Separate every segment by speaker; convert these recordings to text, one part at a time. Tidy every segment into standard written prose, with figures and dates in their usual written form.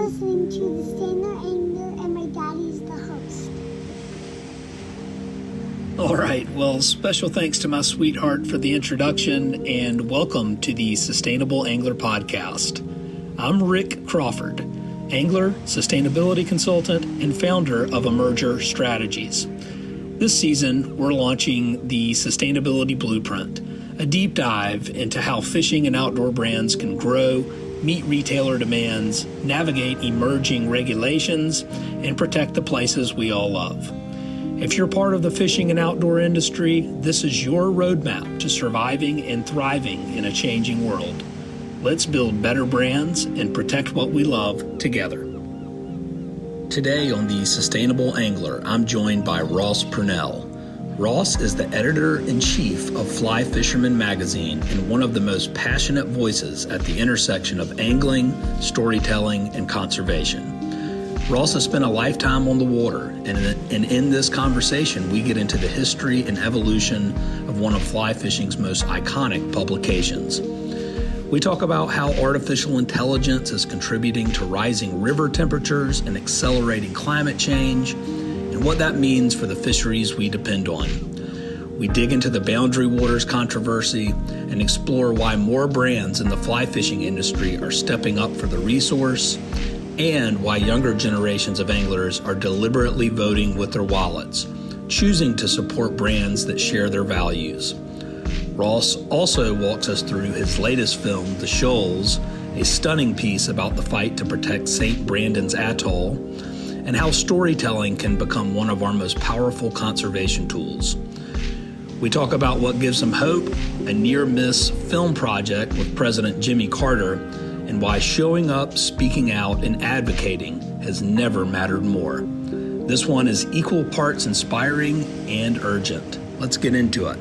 Speaker 1: listening to The Standard Angler, and my daddy's the host.
Speaker 2: All right, well, special thanks to my sweetheart for the introduction, and welcome to the Sustainable Angler Podcast. I'm Rick Crawford, angler, sustainability consultant, and founder of Emerger Strategies. This season, we're launching the Sustainability Blueprint, a deep dive into how fishing and outdoor brands can grow, meet retailer demands, navigate emerging regulations, and protect the places we all love. If you're part of the fishing and outdoor industry, this is your roadmap to surviving and thriving in a changing world. Let's build better brands and protect what we love together. Today on the Sustainable Angler, I'm joined by Ross Purnell. Ross is the editor-in-chief of Fly Fisherman Magazine and one of the most passionate voices at the intersection of angling, storytelling, and conservation. Ross has spent a lifetime on the water, and in this conversation, we get into the history and evolution of one of fly fishing's most iconic publications. We talk about how artificial intelligence is contributing to rising river temperatures and accelerating climate change, and what that means for the fisheries we depend on. We dig into the boundary waters controversy and explore why more brands in the fly fishing industry are stepping up for the resource, and why younger generations of anglers are deliberately voting with their wallets, choosing to support brands that share their values. Ross also walks us through his latest film, The Shoals, a stunning piece about the fight to protect St. Brandon's Atoll, and how storytelling can become one of our most powerful conservation tools. We talk about what gives him hope, a near-miss film project with President Jimmy Carter, and why showing up, speaking out, and advocating has never mattered more. This one is equal parts inspiring and urgent. Let's get into it.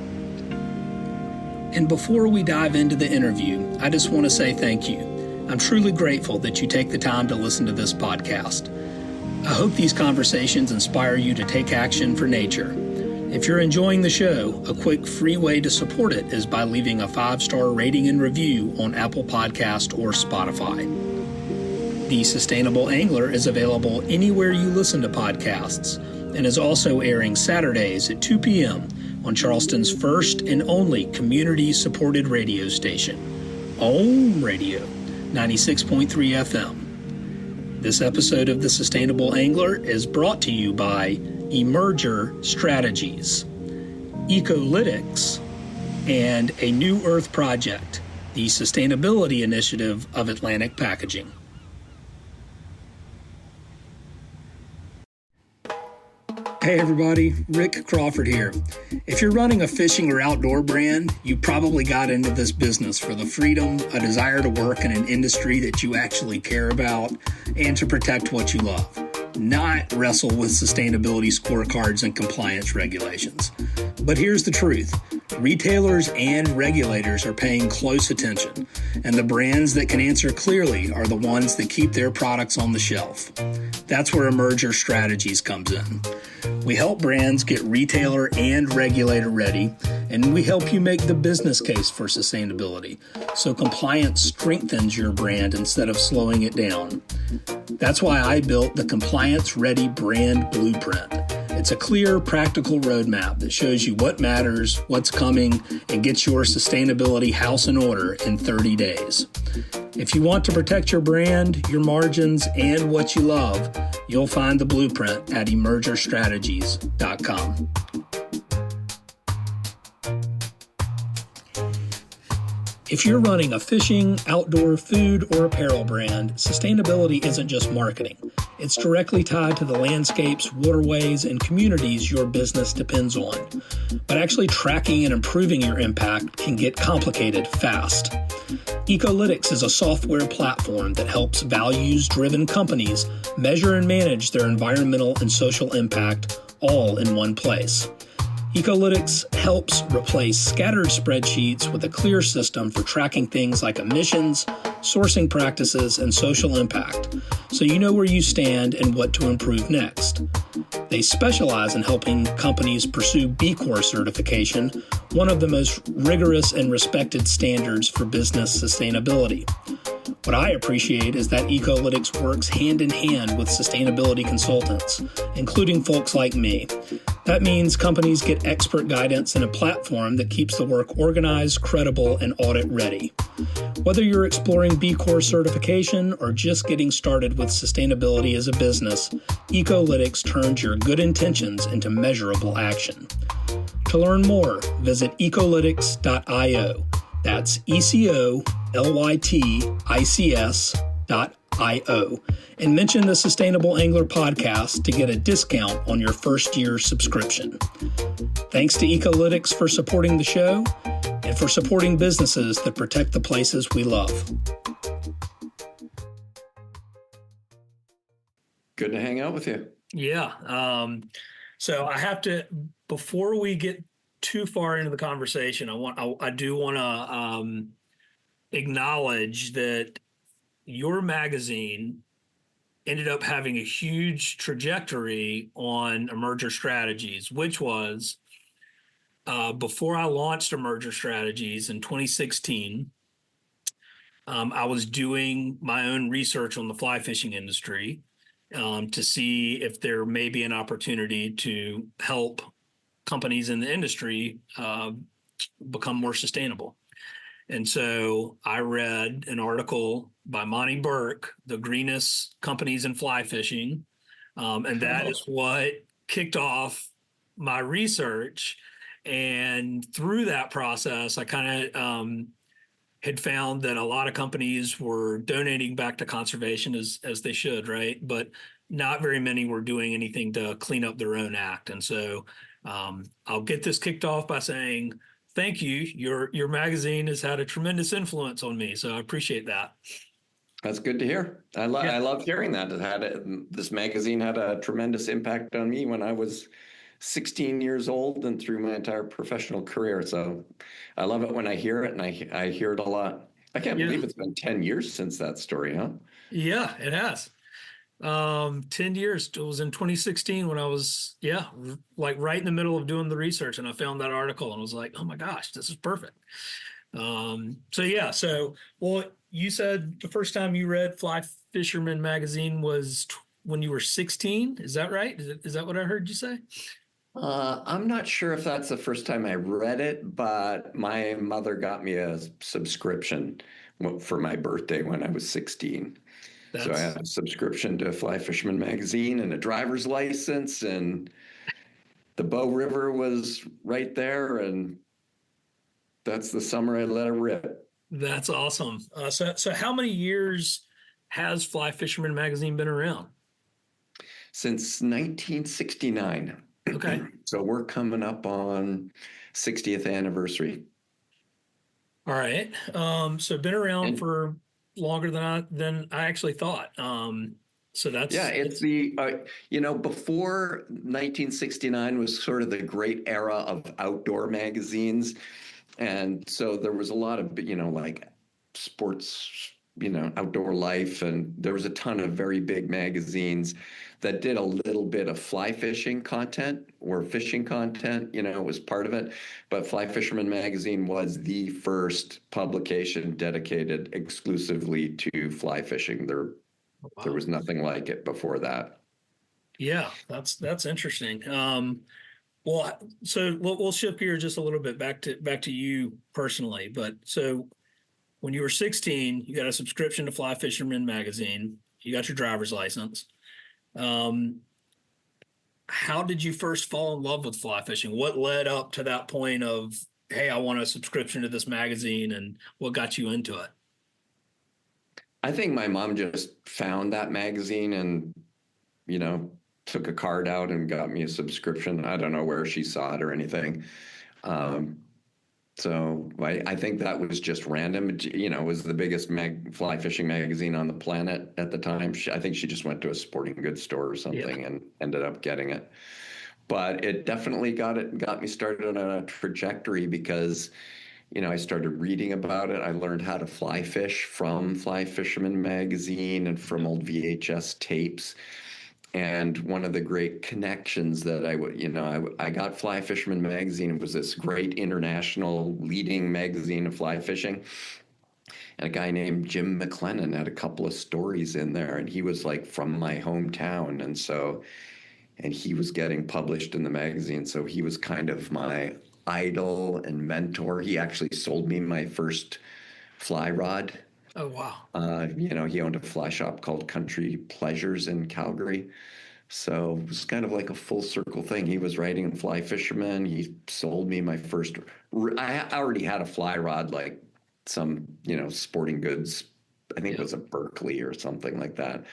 Speaker 2: And before we dive into the interview, I just want to say thank you. I'm truly grateful that you take the time to listen to this podcast. I hope these conversations inspire you to take action for nature. If you're enjoying the show, a quick free way to support it is by leaving a 5-star rating and review on Apple Podcast or Spotify. The Sustainable Angler is available anywhere you listen to podcasts and is also airing Saturdays at 2 p.m. on Charleston's first and only community-supported radio station, OM Radio, 96.3 FM. This episode of The Sustainable Angler is brought to you by Emerger Strategies, Ecolytics, and a New Earth Project, the sustainability initiative of Atlantic Packaging. Hey everybody, Rick Crawford here. If you're running a fishing or outdoor brand, you probably got into this business for the freedom, a desire to work in an industry that you actually care about, and to protect what you love, not wrestle with sustainability scorecards and compliance regulations. But here's the truth. Retailers and regulators are paying close attention, and the brands that can answer clearly are the ones that keep their products on the shelf. That's where Emerger Strategies comes in. We help brands get retailer and regulator ready, and we help you make the business case for sustainability, so compliance strengthens your brand instead of slowing it down. That's why I built the Compliance Ready Brand Blueprint. It's a clear, practical roadmap that shows you what matters, what's coming, and gets your sustainability house in order in 30 days. If you want to protect your brand, your margins, and what you love, you'll find the blueprint at emergerstrategies.com. If you're running a fishing, outdoor, food, or apparel brand, sustainability isn't just marketing. It's directly tied to the landscapes, waterways, and communities your business depends on. But actually tracking and improving your impact can get complicated fast. Ecolytics is a software platform that helps values-driven companies measure and manage their environmental and social impact all in one place. Ecolytics helps replace scattered spreadsheets with a clear system for tracking things like emissions, sourcing practices, and social impact, so you know where you stand and what to improve next. They specialize in helping companies pursue B Corp certification, one of the most rigorous and respected standards for business sustainability. What I appreciate is that Ecolytics works hand in hand with sustainability consultants, including folks like me. That means companies get expert guidance and a platform that keeps the work organized, credible, and audit ready. Whether you're exploring B Corp certification or just getting started with sustainability as a business, Ecolytics turns your good intentions into measurable action. To learn more, visit ecolytics.io. That's ecolytics.io. And mention the Sustainable Angler podcast to get a discount on your first year subscription. Thanks to Ecolytics for supporting the show and for supporting businesses that protect the places we love.
Speaker 3: Good to hang out with you.
Speaker 2: Yeah. So I have to, before we get too far into the conversation, I do want to acknowledge that your magazine ended up having a huge trajectory on Emerger Strategies, which was before I launched Emerger Strategies in 2016. I was doing my own research on the fly fishing industry to see if there may be an opportunity to help companies in the industry become more sustainable. And so I read an article by Monty Burke, The Greenest Companies in Fly Fishing. And that is what kicked off my research. And through that process, I kind of had found that a lot of companies were donating back to conservation as they should, right? But not very many were doing anything to clean up their own act. And so I'll get this kicked off by saying, thank you. Your magazine has had a tremendous influence on me. So I appreciate that.
Speaker 3: That's good to hear. I love hearing that. This magazine had a tremendous impact on me when I was 16 years old and through my entire professional career. So I love it when I hear it, and I hear it a lot. I can't believe it's been 10 years since that story, huh?
Speaker 2: Yeah, it has. 10 years. It was in 2016 when I was, like right in the middle of doing the research, and I found that article and was like, oh my gosh, this is perfect. Well, you said the first time you read Fly Fisherman Magazine was when you were 16. Is that right? Is that what I heard you say?
Speaker 3: I'm not sure if that's the first time I read it, but my mother got me a subscription for my birthday when I was 16. So I had a subscription to Fly Fisherman Magazine and a driver's license, and the Bow River was right there, and that's the summer I let it rip.
Speaker 2: That's awesome. So how many years has Fly Fisherman Magazine been around?
Speaker 3: Since 1969.
Speaker 2: Okay.
Speaker 3: So we're coming up on 60th anniversary.
Speaker 2: All right. So been around for longer than I actually thought. So that's
Speaker 3: it's the before 1969 was sort of the great era of outdoor magazines, and so there was a lot of like sports, outdoor life, and there was a ton of very big magazines that did a little bit of fly fishing content or fishing content, was part of it. But Fly Fisherman Magazine was the first publication dedicated exclusively to fly fishing. There was nothing like it before that.
Speaker 2: Yeah, that's interesting. Well, so we'll shift here just a little bit back to you personally. But so when you were 16, you got a subscription to Fly Fisherman Magazine. You got your driver's license. How did you first fall in love with fly fishing? What led up to that point of, hey, I want a subscription to this magazine, and what got you into it?
Speaker 3: I think my mom just found that magazine and, took a card out and got me a subscription. I don't know where she saw it or anything. So I think that was just random. It was the biggest fly fishing magazine on the planet at the time. I think she just went to a sporting goods store or something and ended up getting it. But it definitely got me started on a trajectory because, I started reading about it. I learned how to fly fish from Fly Fisherman Magazine and from old VHS tapes. And one of the great connections that I got Fly Fisherman Magazine. It was this great international leading magazine of fly fishing. And a guy named Jim McLennan had a couple of stories in there, and he was like from my hometown. And he was getting published in the magazine. So he was kind of my idol and mentor. He actually sold me my first fly rod.
Speaker 2: Oh, wow.
Speaker 3: He owned a fly shop called Country Pleasures in Calgary. So it was kind of like a full circle thing. He was writing in Fly Fisherman. He sold me my first. I already had a fly rod, like some, sporting goods. I think it
Speaker 2: Yeah.
Speaker 3: was a Berkeley or something like that.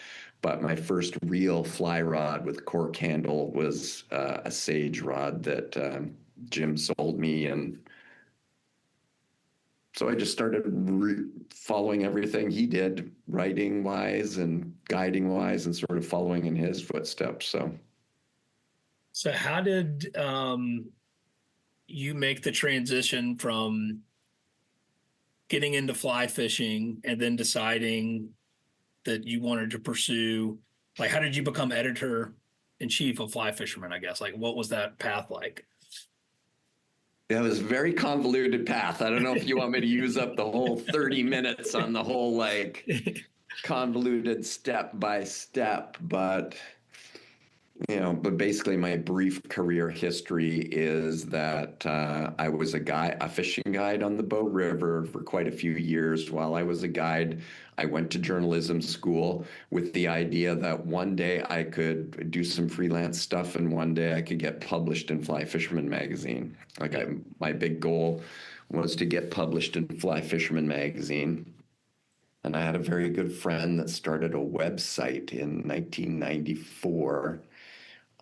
Speaker 3: But my first real fly rod with cork handle was a Sage rod that Jim sold me, and so I just started following everything he did, writing wise and guiding wise, and sort of following in his footsteps.
Speaker 2: So how did you make the transition from getting into fly fishing and then deciding that you wanted to pursue, like, how did you become editor in chief of Fly Fisherman, I guess? Like, what was that path like?
Speaker 3: It was a very convoluted path. I don't know if you want me to use up the whole 30 minutes on the whole like convoluted step by step, but basically my brief career history is that I was a fishing guide on the Bow River for quite a few years. While I was a guide, I went to journalism school with the idea that one day I could do some freelance stuff and one day I could get published in Fly Fisherman Magazine. My big goal was to get published in Fly Fisherman Magazine. And I had a very good friend that started a website in 1994,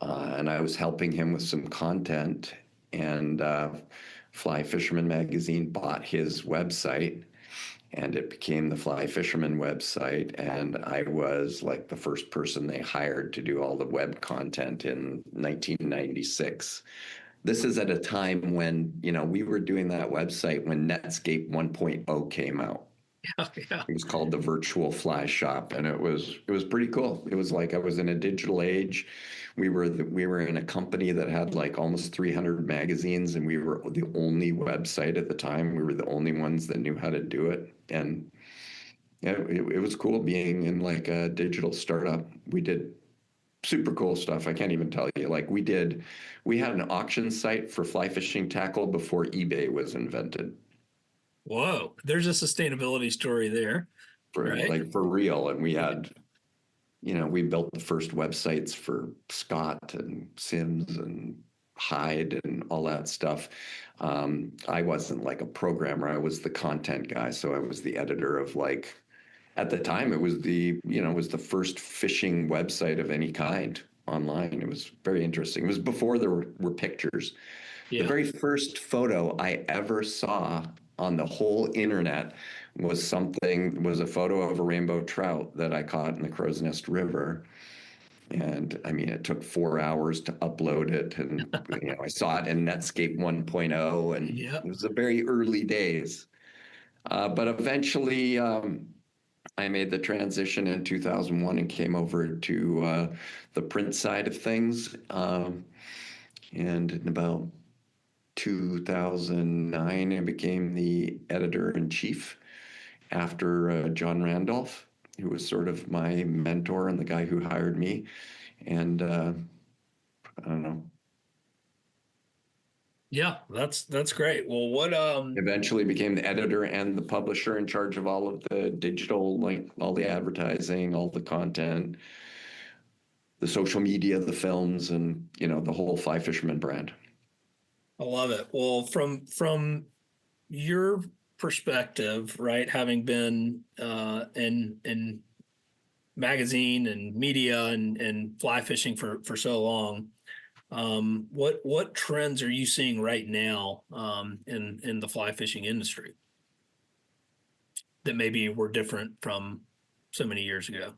Speaker 3: and I was helping him with some content. And Fly Fisherman Magazine bought his website, and it became the Fly Fisherman website. And I was like the first person they hired to do all the web content in 1996. This is at a time when, we were doing that website when Netscape 1.0 came out.
Speaker 2: Yeah.
Speaker 3: It was called the Virtual Fly Shop, and it was pretty cool. It was like I was in a digital age. We were in a company that had like almost 300 magazines, and we were the only website at the time. We were the only ones that knew how to do it, and yeah, it was cool being in like a digital startup. We did super cool stuff. I can't even tell you. Like we had an auction site for fly fishing tackle before eBay was invented.
Speaker 2: Whoa, there's a sustainability story there, right?
Speaker 3: For real. And we built the first websites for Scott and Sims and Hyde and all that stuff. I wasn't like a programmer. I was the content guy. So I was the editor of like, at the time it was the first fishing website of any kind online. It was very interesting. It was before there were pictures. The
Speaker 2: Yeah.
Speaker 3: very first photo I ever saw on the whole internet was a photo of a rainbow trout that I caught in the Crow's Nest River. And I mean, it took 4 hours to upload it. And, I saw it in Netscape 1.0, and
Speaker 2: Yep.
Speaker 3: it was the very early days. But eventually, I made the transition in 2001 and came over to the print side of things. And in about 2009, I became the editor in chief after John Randolph, who was sort of my mentor and the guy who hired me. And I don't know,
Speaker 2: Yeah, that's great. Well, what
Speaker 3: eventually became the editor and the publisher in charge of all of the digital, like all the advertising, all the content, the social media, the films, and, the whole Fly Fisherman brand.
Speaker 2: I love it. Well, from your perspective, right, having been in magazine and media and fly fishing for so long, what trends are you seeing right now in the fly fishing industry that maybe were different from so many years ago?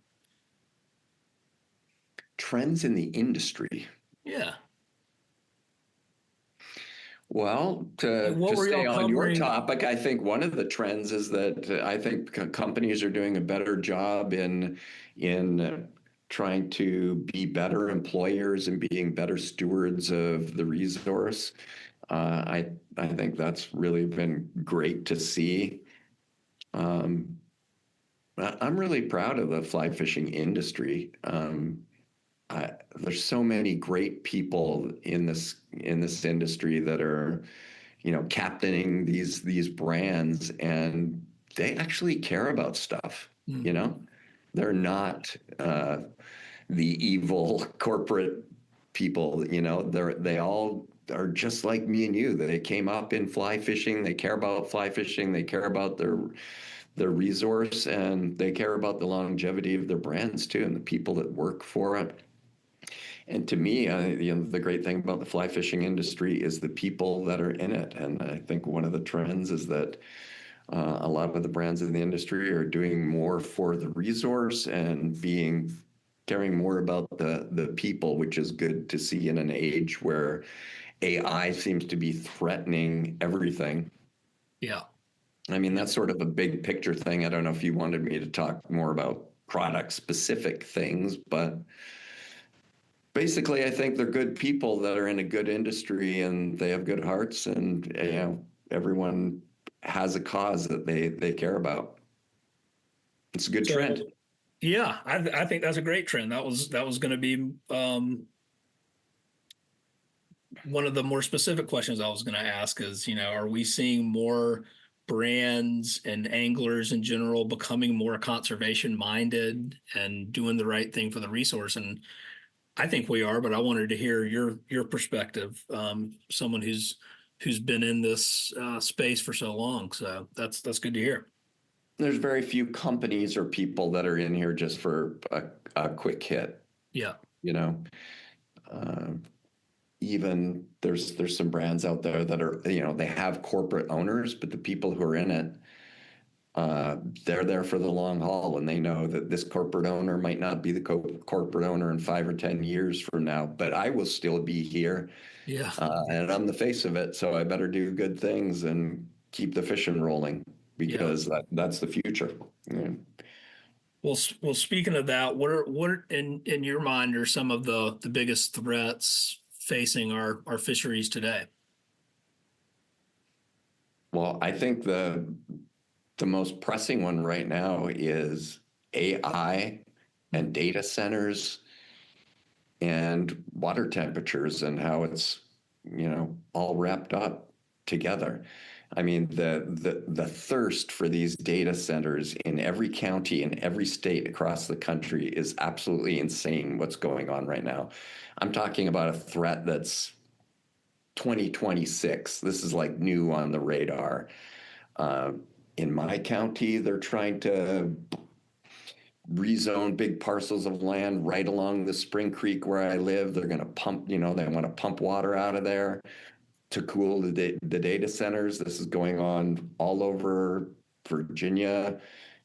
Speaker 3: Trends in the industry.
Speaker 2: Yeah.
Speaker 3: Well,
Speaker 2: Like,
Speaker 3: to
Speaker 2: what were
Speaker 3: stay
Speaker 2: y'all
Speaker 3: on your
Speaker 2: covering?
Speaker 3: topic, I think one of the trends is that I think companies are doing a better job in trying to be better employers and being better stewards of the resource. I think that's really been great to see. I'm really proud of the fly fishing industry. There's so many great people in this industry that are, captaining these brands, and they actually care about stuff.
Speaker 2: Mm.
Speaker 3: You know, they're not the evil corporate people. They all are just like me and you. They came up in fly fishing. They care about fly fishing. They care about their resource, and they care about the longevity of their brands too, and the people that work for it. And to me, the great thing about the fly fishing industry is the people that are in it. And I think one of the trends is that a lot of the brands in the industry are doing more for the resource and caring more about the people, which is good to see in an age where AI seems to be threatening everything.
Speaker 2: Yeah.
Speaker 3: I mean, that's sort of a big picture thing. I don't know if you wanted me to talk more about product specific things, but basically, I think they're good people that are in a good industry and they have good hearts, and everyone has a cause that they care about. It's a good
Speaker 2: So
Speaker 3: trend.
Speaker 2: yeah, I think that's a great trend. That was going to be one of the more specific questions I was going to ask is, are we seeing more brands and anglers in general becoming more conservation minded and doing the right thing for the resource? And I think we are, but I wanted to hear your perspective, someone who's been in this space for so long. So that's good to hear.
Speaker 3: There's very few companies or people that are in here just for a quick hit.
Speaker 2: Yeah.
Speaker 3: You know, uh, even there's some brands out there that are, they have corporate owners, but the people who are in it, they're there for the long haul, and they know that this corporate owner might not be the corporate owner in 5 or 10 years from now, but I will still be here,
Speaker 2: Yeah.
Speaker 3: and I'm the face of it, so I better do good things and keep the fishing rolling
Speaker 2: Yeah.
Speaker 3: because that's the future. Yeah.
Speaker 2: Well, speaking of that, what in your mind are some of the biggest threats facing our fisheries today?
Speaker 3: Well, I think the most pressing one right now is AI and data centers and water temperatures and how it's, all wrapped up together. I mean, the thirst for these data centers in every county in every state across the country is absolutely insane what's going on right now. I'm talking about a threat that's 2026. This is like new on the radar. Uh, in my county, they're trying to rezone big parcels of land right along the Spring Creek where I live. They're going to pump, they want to pump water out of there to cool the data centers. This is going on all over Virginia,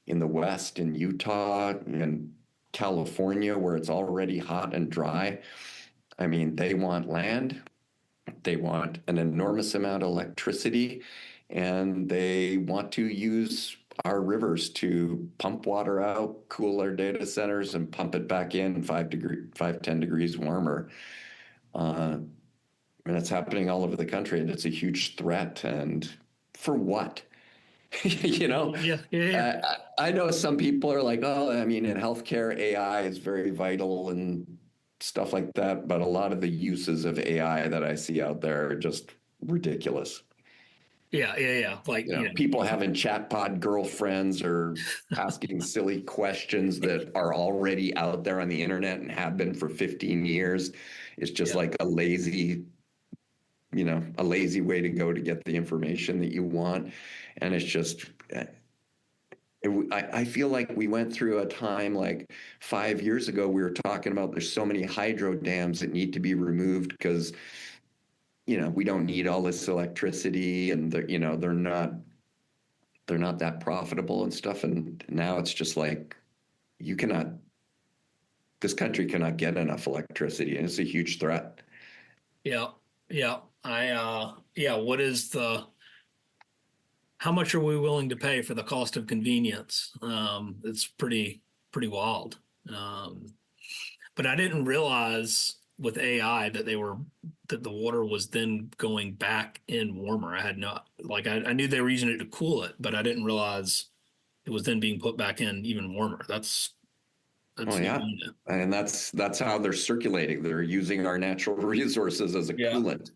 Speaker 3: in the West, in Utah, in California, where it's already hot and dry. I mean, they want land, they want an enormous amount of electricity, and they want to use our rivers to pump water out, cool our data centers, and pump it back in 10 degrees warmer. Uh, and it's happening all over the country, and it's a huge threat. And for what? you know,
Speaker 2: Yeah, yeah, yeah.
Speaker 3: I know some people are like, oh, I mean, in healthcare, AI is very vital and stuff like that. But a lot of the uses of AI that I see out there are just ridiculous.
Speaker 2: Yeah, yeah, yeah. Like,
Speaker 3: People having chatbot girlfriends or asking silly questions that are already out there on the internet and have been for 15 years. It's just
Speaker 2: yeah,
Speaker 3: like a lazy way to go to get the information that you want. And it's just, I feel like we went through a time like 5 years ago. We were talking about there's so many hydro dams that need to be removed because, we don't need all this electricity, and they're not that profitable and stuff. And now it's just like, you cannot, this country cannot get enough electricity, and it's a huge threat.
Speaker 2: yeah, yeah. Yeah. How much are we willing to pay for the cost of convenience? It's pretty wild. Um, but I didn't realize with AI that the water was then going back in warmer. I had no, like, I knew they were using it to cool it, but I didn't realize it was then being put back in even warmer.
Speaker 3: Oh
Speaker 2: That's new.
Speaker 3: yeah, and that's how they're circulating. They're using our natural resources as a
Speaker 2: Yeah.
Speaker 3: coolant.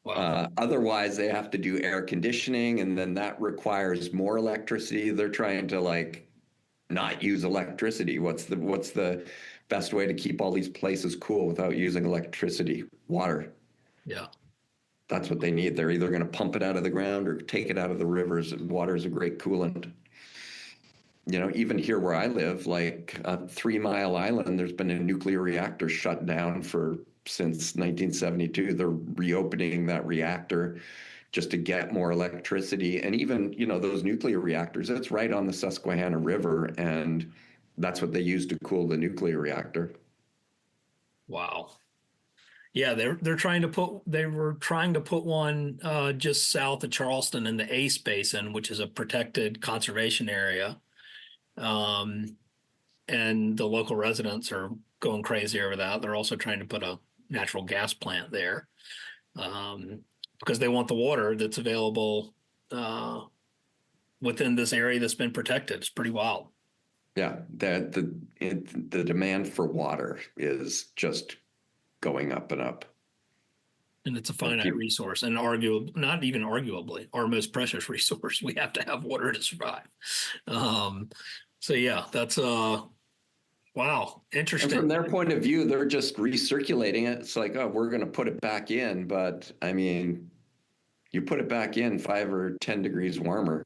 Speaker 2: Wow.
Speaker 3: Otherwise, they have to do air conditioning, and then that requires more electricity. They're trying to like not use electricity. What's the best way to keep all these places cool without using electricity? Water.
Speaker 2: Yeah.
Speaker 3: That's what they need. They're either going to pump it out of the ground or take it out of the rivers. Water is a great coolant. Even here where I live, like a 3 Mile Island, there's been a nuclear reactor shut down for since 1972. They're reopening that reactor just to get more electricity. And even, those nuclear reactors, it's right on the Susquehanna River, and that's what they use to cool the nuclear reactor.
Speaker 2: Wow. Yeah, they were trying to put one just south of Charleston in the Ace Basin, which is a protected conservation area. Um, and the local residents are going crazy over that. They're also trying to put a natural gas plant there because they want the water that's available uh, within this area that's been protected. It's pretty wild.
Speaker 3: Yeah, the demand for water is just going up and up.
Speaker 2: And it's a
Speaker 3: And
Speaker 2: finite
Speaker 3: people,
Speaker 2: resource and not even arguably our most precious resource. We have to have water to survive. Um, so yeah, that's wow,
Speaker 3: and from
Speaker 2: interesting.
Speaker 3: their point of view, they're just recirculating it. It's like, oh, we're going to put it back in, but I mean, you put it back in 5 or 10 degrees warmer.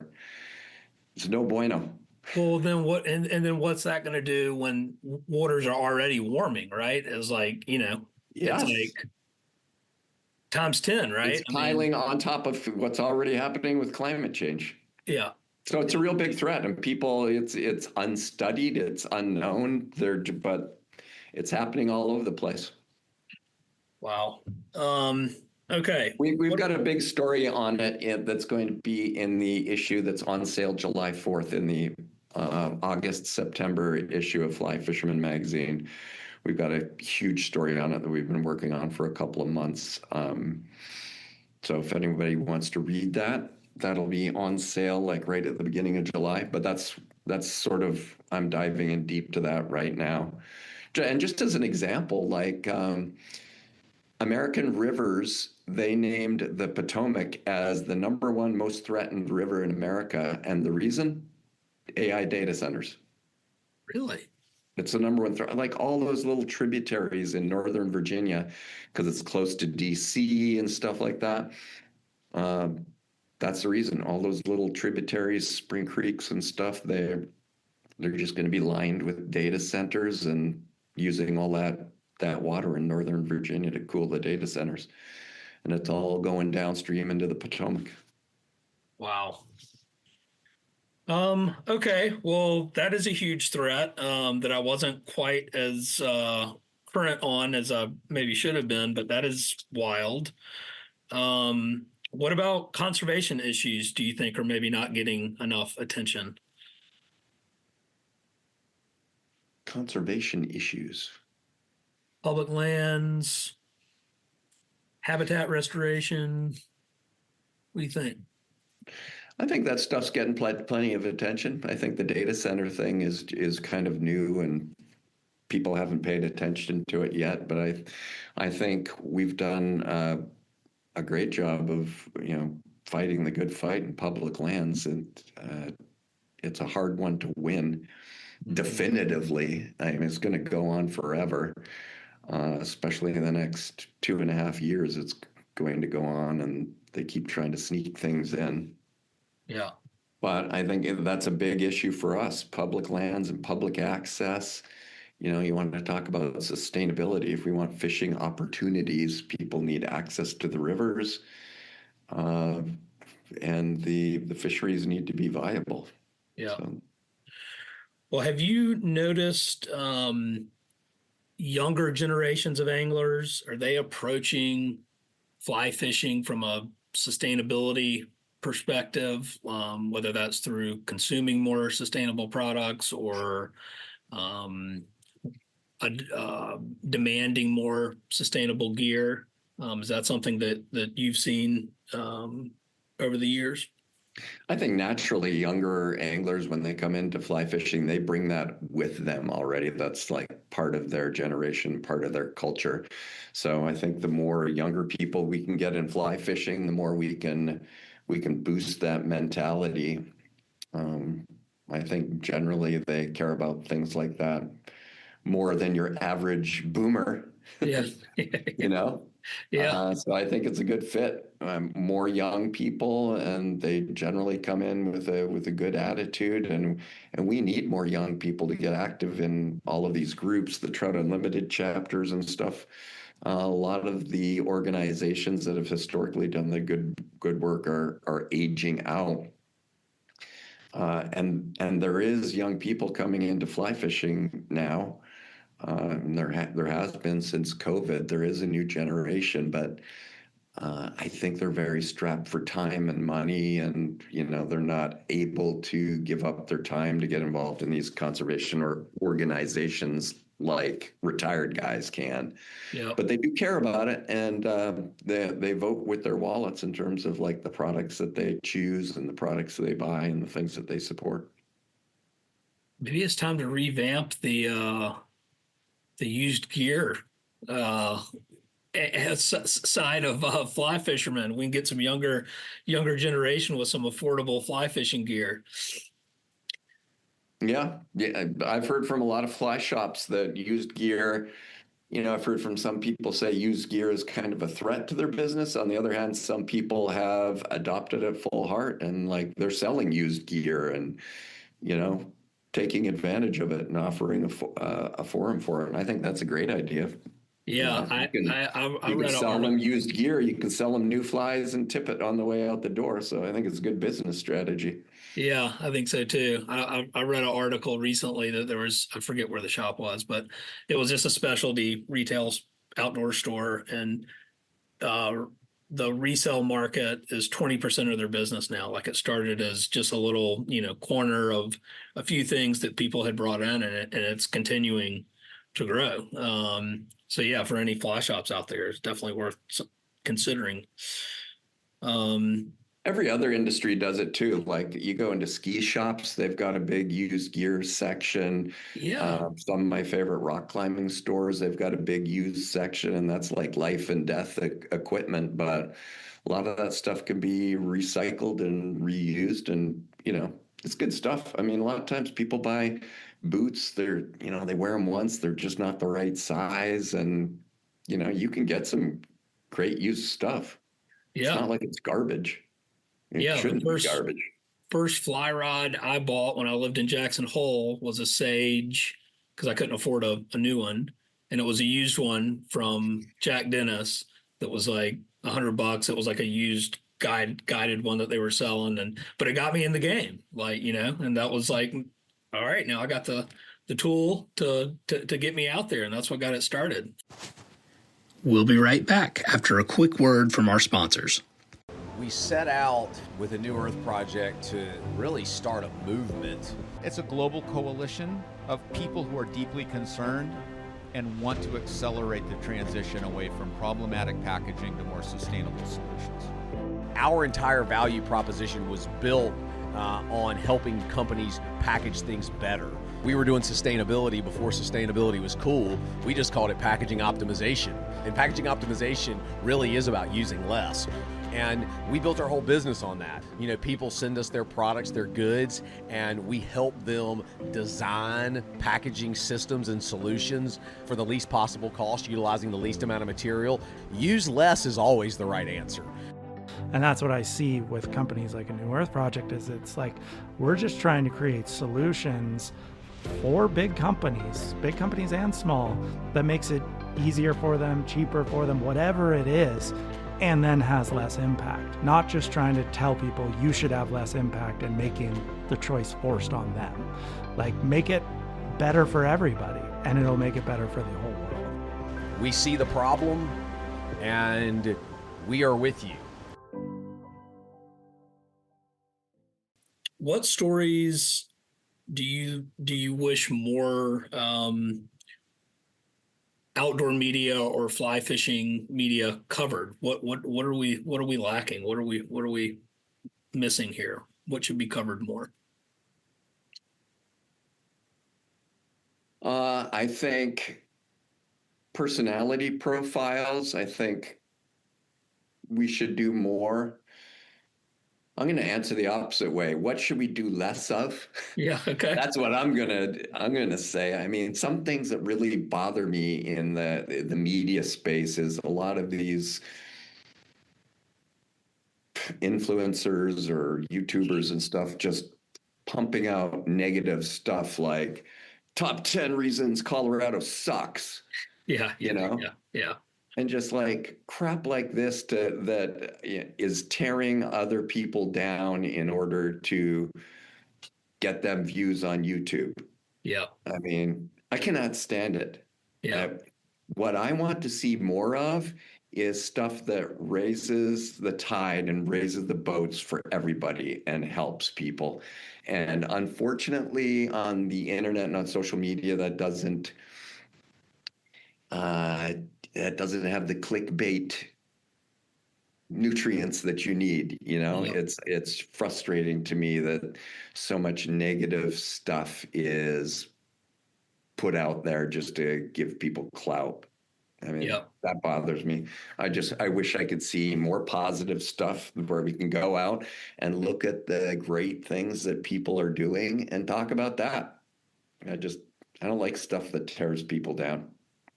Speaker 3: It's no bueno.
Speaker 2: Well, then what? And then what's that going to do when waters are already warming? Right? It's like it's
Speaker 3: Yes,
Speaker 2: like times 10,
Speaker 3: it's
Speaker 2: right? I mean,
Speaker 3: piling on top of what's already happening with climate change.
Speaker 2: yeah,
Speaker 3: So it's a real big threat, and people, it's unstudied, it's unknown. But it's happening all over the place.
Speaker 2: wow. Um, okay.
Speaker 3: We've got a big story on it that's going to be in the issue that's on sale July 4th in the August September issue of Fly Fisherman Magazine. We've got a huge story on it that we've been working on for a couple of months. So if anybody wants to read that, that'll be on sale like right at the beginning of July. But that's sort of I'm diving in deep to that right now. And just as an example, like American rivers, they named the Potomac as the number one most threatened river in America. And the reason? AI data centers.
Speaker 2: Really?
Speaker 3: It's the number one threat. Like all those little tributaries in Northern Virginia, because it's close to DC and stuff like that. Um, that's the reason. All those little tributaries, spring creeks and stuff, they're just going to be lined with data centers and using all that water in Northern Virginia to cool the data centers. And it's all going downstream into the Potomac.
Speaker 2: Wow. Okay. Well, that is a huge threat that I wasn't quite as current on as I maybe should have been, but that is wild. What about conservation issues, do you think are maybe not getting enough attention?
Speaker 3: Conservation issues.
Speaker 2: Public lands, habitat restoration. What do you think?
Speaker 3: I think that stuff's getting plenty of attention. I think the data center thing is kind of new and people haven't paid attention to it yet. But I think we've done a great job of fighting the good fight in public lands, and it's a hard one to win definitively. I mean, it's going to go on forever, especially in the next 2.5 years. It's going to go on, and they keep trying to sneak things in.
Speaker 2: Yeah.
Speaker 3: But I think that's a big issue for us, public lands and public access. You want to talk about sustainability. If we want fishing opportunities, people need access to the rivers, uh, and the fisheries need to be viable.
Speaker 2: Yeah.
Speaker 3: So
Speaker 2: Well, have you noticed younger generations of anglers? Are they approaching fly fishing from a sustainability perspective, whether that's through consuming more sustainable products or um, demanding more sustainable gear? Is that something that you've seen over the years?
Speaker 3: I think naturally younger anglers, when they come into fly fishing, they bring that with them already. That's like part of their generation, part of their culture. So I think the more younger people we can get in fly fishing, the more we can boost that mentality. Um, I think generally they care about things like that more than your average boomer,
Speaker 2: Yeah.
Speaker 3: you know?
Speaker 2: Yeah.
Speaker 3: So I think it's a good fit. More young people, and they generally come in with a good attitude, and we need more young people to get active in all of these groups, the Trout Unlimited chapters and stuff. A lot of the organizations that have historically done the good work are aging out. And there is young people coming into fly fishing now. And there has been since COVID. There is a new generation, but I think they're very strapped for time and money, and they're not able to give up their time to get involved in these conservation or organizations like retired guys can.
Speaker 2: Yeah.
Speaker 3: But they do care about it, and they vote with their wallets in terms of like the products that they choose and the products that they buy and the things that they support.
Speaker 2: Maybe it's time to revamp the used gear uh, side of fly fishermen. We can get some younger generation with some affordable fly fishing gear.
Speaker 3: Yeah, yeah. I've heard from a lot of fly shops that used gear. I've heard from some people say used gear is kind of a threat to their business. On the other hand, some people have adopted it full heart and like they're selling used gear and, you know, taking advantage of it and offering a forum for it. And I think that's a great idea.
Speaker 2: Yeah,
Speaker 3: You can
Speaker 2: I
Speaker 3: you can
Speaker 2: read an
Speaker 3: sell
Speaker 2: article.
Speaker 3: them used gear. You can sell them new flies and tip it on the way out the door. So I think it's a good business strategy.
Speaker 2: Yeah, I think so too. I read an article recently that there was, I forget where the shop was, but it was just a specialty retail outdoor store, and uh, the resale market is 20% of their business now. Like it started as just a little, corner of a few things that people had brought in, and it's continuing to grow. So yeah, for any fly shops out there, it's definitely worth considering. Um,
Speaker 3: Every other industry does it too. Like you go into ski shops, they've got a big used gear section.
Speaker 2: yeah,
Speaker 3: Some of my favorite rock climbing stores, they've got a big used section, and that's like life and death equipment. But a lot of that stuff can be recycled and reused, and it's good stuff. I mean, a lot of times people buy boots, they wear them once, they're just not the right size, and you can get some great used stuff. It's
Speaker 2: yeah,
Speaker 3: not like it's garbage. It
Speaker 2: yeah. The
Speaker 3: shouldn't be garbage.
Speaker 2: first fly rod I bought when I lived in Jackson Hole was a Sage because I couldn't afford a new one, and it was a used one from Jack Dennis that was like $100. It was like a used guided one that they were selling, and but it got me in the game, like and that was like, all right, now I got the tool to get me out there, and that's what got it started. We'll be right back after a quick word from our sponsors.
Speaker 4: We set out with a New Earth project to really start a movement.
Speaker 5: It's a global coalition of people who are deeply concerned and want to accelerate the transition away from problematic packaging to more sustainable solutions.
Speaker 4: Our entire value proposition was built on helping companies package things better. We were doing sustainability before sustainability was cool. We just called it packaging optimization. And packaging optimization really is about using less. And we built our whole business on that. People send us their products, their goods, and we help them design packaging systems and solutions for the least possible cost, utilizing the least amount of material. Use less is always the right answer.
Speaker 6: And that's what I see with companies like a New Earth Project is it's like we're just trying to create solutions for big companies and small, that makes it easier for them, cheaper for them, whatever it is, and then has less impact. Not just trying to tell people you should have less impact and making the choice forced on them. Like make it better for everybody and it'll make it better for the whole world.
Speaker 4: We see the problem and we are with you.
Speaker 2: What stories do you wish more outdoor media or fly fishing media covered? What are we lacking? What are we missing here? What should be covered more?
Speaker 3: I think personality profiles. I think we should do more. I'm going to answer the opposite way. What should we do less of?
Speaker 2: Yeah. Okay.
Speaker 3: That's what I'm gonna say. I mean, some things that really bother me in the media space is a lot of these influencers or YouTubers and stuff just pumping out negative stuff like top 10 reasons Colorado sucks,
Speaker 2: Yeah.
Speaker 3: you know?
Speaker 2: Yeah. Yeah.
Speaker 3: And just like crap like this that is tearing other people down in order to get them views on YouTube.
Speaker 2: Yeah.
Speaker 3: I mean, I cannot stand it.
Speaker 2: Yeah.
Speaker 3: What I want to see more of is stuff that raises the tide and raises the boats for everybody and helps people. And unfortunately, on the internet and on social media, uh, that doesn't have the clickbait nutrients that you need.
Speaker 2: Yeah.
Speaker 3: It's frustrating to me that so much negative stuff is put out there just to give people clout. I mean,
Speaker 2: Yeah.
Speaker 3: that bothers me. I wish I could see more positive stuff where we can go out and look at the great things that people are doing and talk about that. I don't like stuff that tears people down.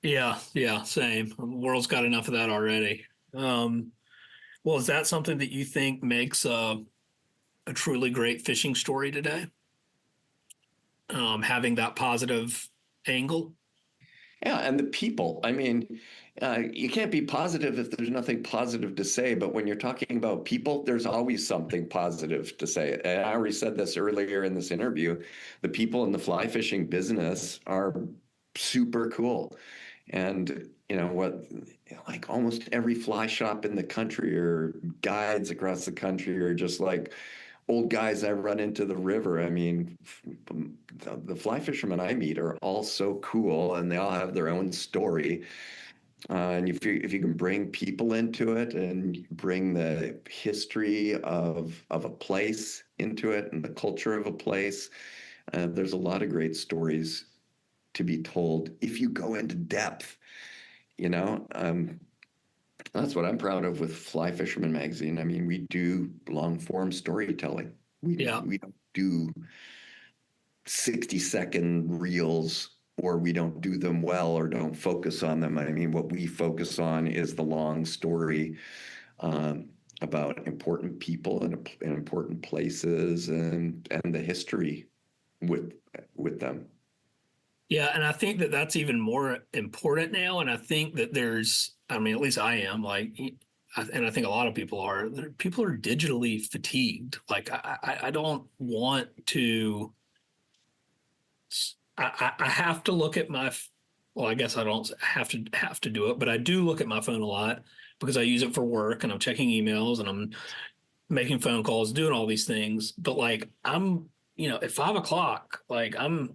Speaker 2: Yeah. Yeah. Same. The world's got enough of that already. Well, is that something that you think makes a truly great fishing story today? Having that positive angle?
Speaker 3: Yeah, and the people. I mean, you can't be positive if there's nothing positive to say. But when you're talking about people, there's always something positive to say. And I already said this earlier in this interview. The people in the fly fishing business are super cool. And like almost every fly shop in the country or guides across the country are just like old guys I run into the river. I mean, the fly fishermen I meet are all so cool, and they all have their own story. And if you can bring people into it and bring the history of a place into it and the culture of a place, there's a lot of great stories to be told if you go into depth. That's what I'm proud of with Fly Fisherman Magazine. I mean, we do long form storytelling.
Speaker 2: Yeah.
Speaker 3: We don't do 60-second reels, or we don't do them well or don't focus on them. I mean, what we focus on is the long story about important people and important places and the history with them.
Speaker 2: Yeah, and I think that that's even more important now. And I think that I mean, at least I am and I think a lot of people are. People are digitally fatigued. Like I don't want to. I have to look at my. Well, I guess I don't have to do it, but I do look at my phone a lot because I use it for work and I'm checking emails and I'm making phone calls, doing all these things. But like I'm, at 5 o'clock, like I'm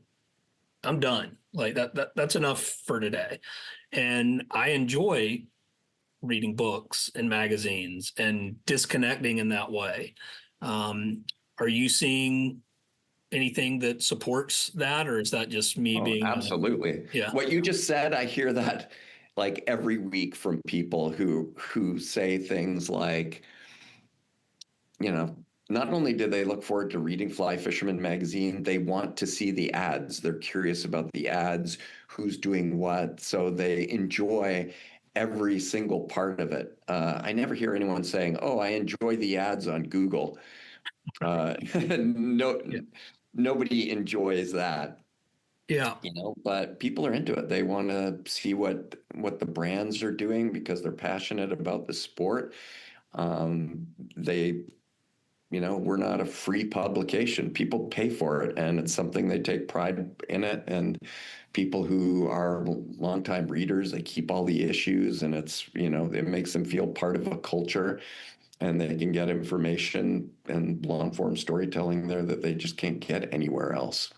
Speaker 2: done. Like that's enough for today. And I enjoy reading books and magazines and disconnecting in that way. Are you seeing anything that supports that, or is that just me
Speaker 3: Oh,
Speaker 2: being
Speaker 3: absolutely.
Speaker 2: yeah.
Speaker 3: What you just said, I hear that like every week from people who say things like, not only do they look forward to reading Fly Fisherman Magazine, they want to see the ads. They're curious about the ads, who's doing what. So they enjoy every single part of it. I never hear anyone saying, oh, I enjoy the ads on Google. No,
Speaker 2: Yeah.
Speaker 3: Nobody enjoys that.
Speaker 2: Yeah.
Speaker 3: But people are into it. They want to see what the brands are doing because they're passionate about the sport. We're not a free publication. People pay for it, and it's something they take pride in it. And people who are longtime readers, they keep all the issues, and it makes them feel part of a culture, and they can get information and long form storytelling there that they just can't get anywhere else.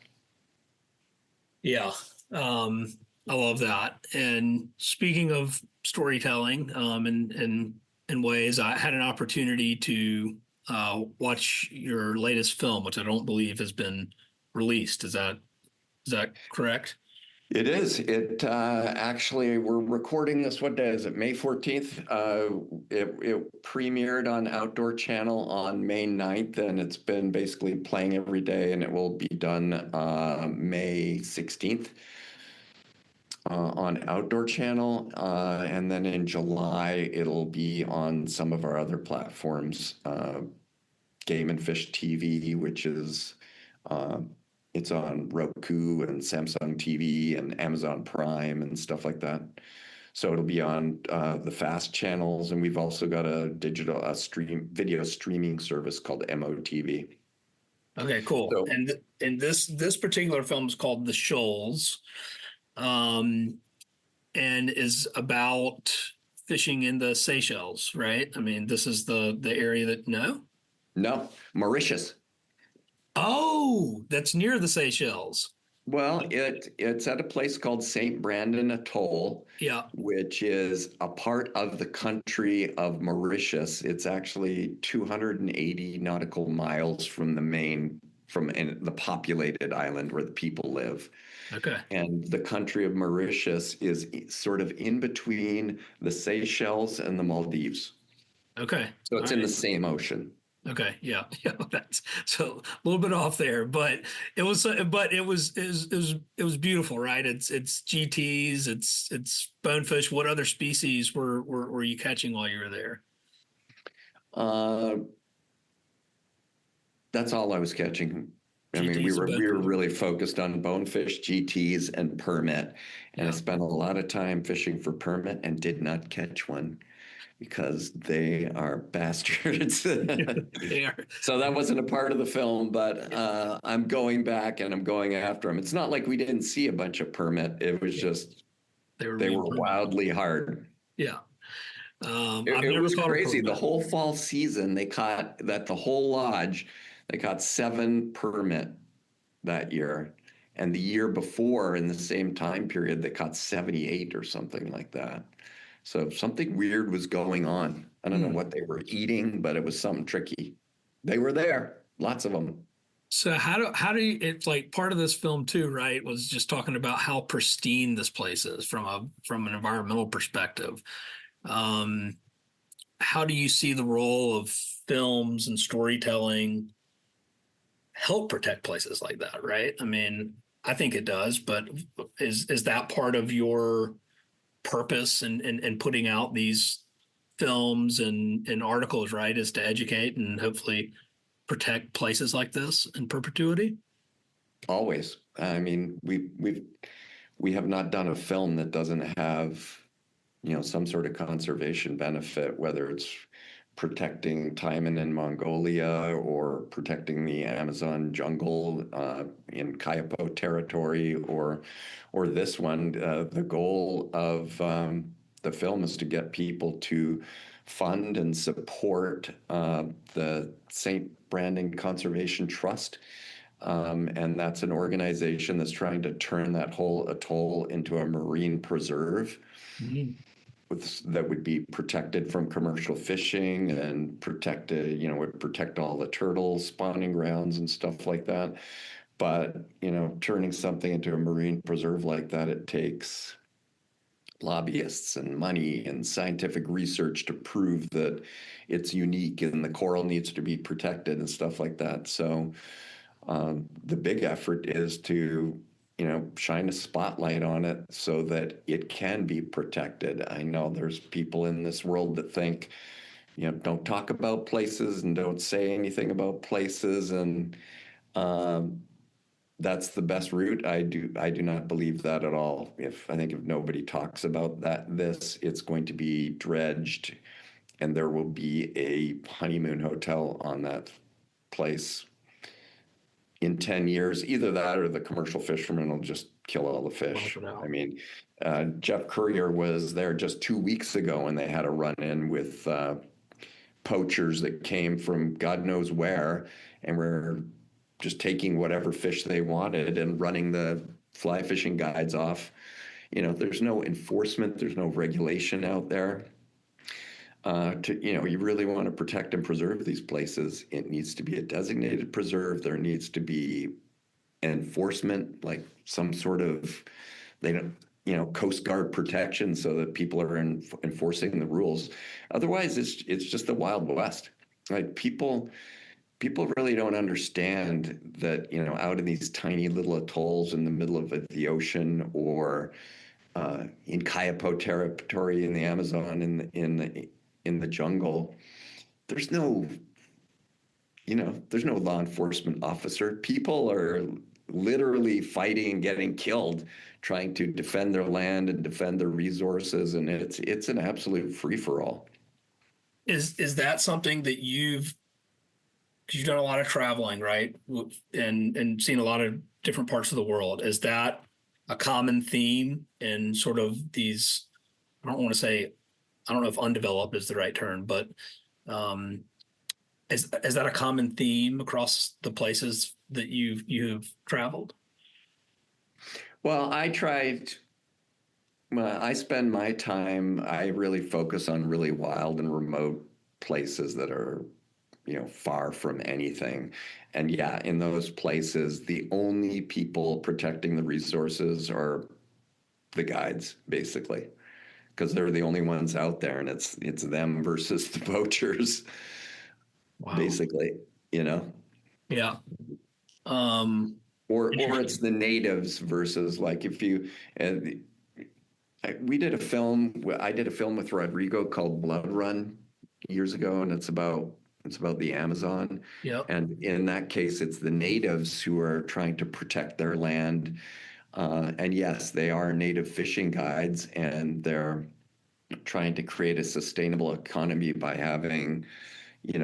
Speaker 2: Yeah. I love that. And speaking of storytelling, in ways, I had an opportunity to watch your latest film, which I don't believe has been released. Is that correct?
Speaker 3: It is. It actually, we're recording this. What day is it? May 14th. It premiered on Outdoor Channel on May 9th, and it's been basically playing every day, and it will be done May 16th on Outdoor Channel. And then in July, it'll be on some of our other platforms, Game and Fish TV, which is it's on Roku and Samsung TV and Amazon Prime and stuff like that. So it'll be on the fast channels, and we've also got a video streaming service called MOTV.
Speaker 2: Okay, cool.
Speaker 3: So,
Speaker 2: And this particular film is called The Shoals, and is about fishing in the Seychelles, right? I mean, this is the area that
Speaker 3: no, Mauritius.
Speaker 2: Oh, that's near the Seychelles.
Speaker 3: Well, it's at a place called St. Brandon Atoll,
Speaker 2: Yeah.
Speaker 3: which is a part of the country of Mauritius. It's actually 280 nautical miles from the populated island where the people live.
Speaker 2: Okay.
Speaker 3: And the country of Mauritius is sort of in between the Seychelles and the Maldives.
Speaker 2: Okay.
Speaker 3: So it's in the same ocean.
Speaker 2: Okay, yeah, yeah, that's so a little bit off there, but it was beautiful, right? It's GTs, it's bonefish. What other species were you catching while you were there?
Speaker 3: That's all I was catching. I mean, we
Speaker 2: GTs,
Speaker 3: were really focused on bonefish, GTs, and permit, and I spent a lot of time fishing for permit and did not catch one, because they are bastards.
Speaker 2: They are.
Speaker 3: So that wasn't a part of the film, but I'm going back and I'm going after them. It's not like we didn't see a bunch of permit. It was just they were wildly hard.
Speaker 2: Yeah.
Speaker 3: It was crazy. The whole fall season, they caught the whole lodge. They caught 7 permit that year. And the year before, in the same time period, they caught 78 or something like that. So something weird was going on. I don't know what they were eating, but it was something tricky. They were there, lots of them.
Speaker 2: So how do you, it's like part of this film too, right? Was just talking about how pristine this place is from an environmental perspective. How do you see the role of films and storytelling help protect places like that, right? I mean, I think it does, but is that part of your purpose and putting out these films and articles, right, is to educate and hopefully protect places like this in perpetuity?
Speaker 3: Always. I mean, we have not done a film that doesn't have, some sort of conservation benefit, whether it's protecting taimen in Mongolia or protecting the Amazon jungle in Kayapo territory, or this one. The goal of the film is to get people to fund and support the St. Brandon Conservation Trust. And that's an organization that's trying to turn that whole atoll into a marine preserve. Mm-hmm. That would be protected from commercial fishing and would protect all the turtle spawning grounds and stuff like that. But, turning something into a marine preserve like that, it takes lobbyists and money and scientific research to prove that it's unique and the coral needs to be protected and stuff like that. So the big effort is to shine a spotlight on it so that it can be protected. I know there's people in this world that think, don't talk about places and don't say anything about places, and that's the best route. I do not believe that at all. I think if nobody talks about it's going to be dredged, and there will be a honeymoon hotel on that place in 10 years. Either that or the commercial fishermen will just kill all the fish. I mean, Jeff Currier was there just 2 weeks ago, and they had a run-in with poachers that came from God knows where, and were just taking whatever fish they wanted and running the fly fishing guides off. There's no enforcement. There's no regulation out there. You really want to protect and preserve these places. It needs to be a designated preserve. There needs to be enforcement, like some sort of, they don't, Coast Guard protection so that people are enforcing the rules. Otherwise, it's just the Wild West. Like people really don't understand that, out in these tiny little atolls in the middle of the ocean, or in Kayapo territory in the Amazon, in the jungle, there's no there's no law enforcement officer. People are literally fighting and getting killed trying to defend their land and defend their resources, and it's an absolute free-for-all.
Speaker 2: Is that something that you've done a lot of traveling, right? And seen a lot of different parts of the world. Is that a common theme in sort of these, I don't want to say, I don't know if undeveloped is the right term, but is that a common theme across the places that you've traveled?
Speaker 3: Well, I spend my time, I really focus on really wild and remote places that are, far from anything. And yeah, in those places, the only people protecting the resources are the guides, basically, because they're the only ones out there, and it's them versus the poachers. Wow. Basically,
Speaker 2: Yeah.
Speaker 3: Or it's the natives versus, like, if you, we did a film, I did a film with Rodrigo called Blood Run years ago, and it's about the Amazon.
Speaker 2: Yep.
Speaker 3: And in that case, it's the natives who are trying to protect their land. And yes, they are native fishing guides, and they're trying to create a sustainable economy by having,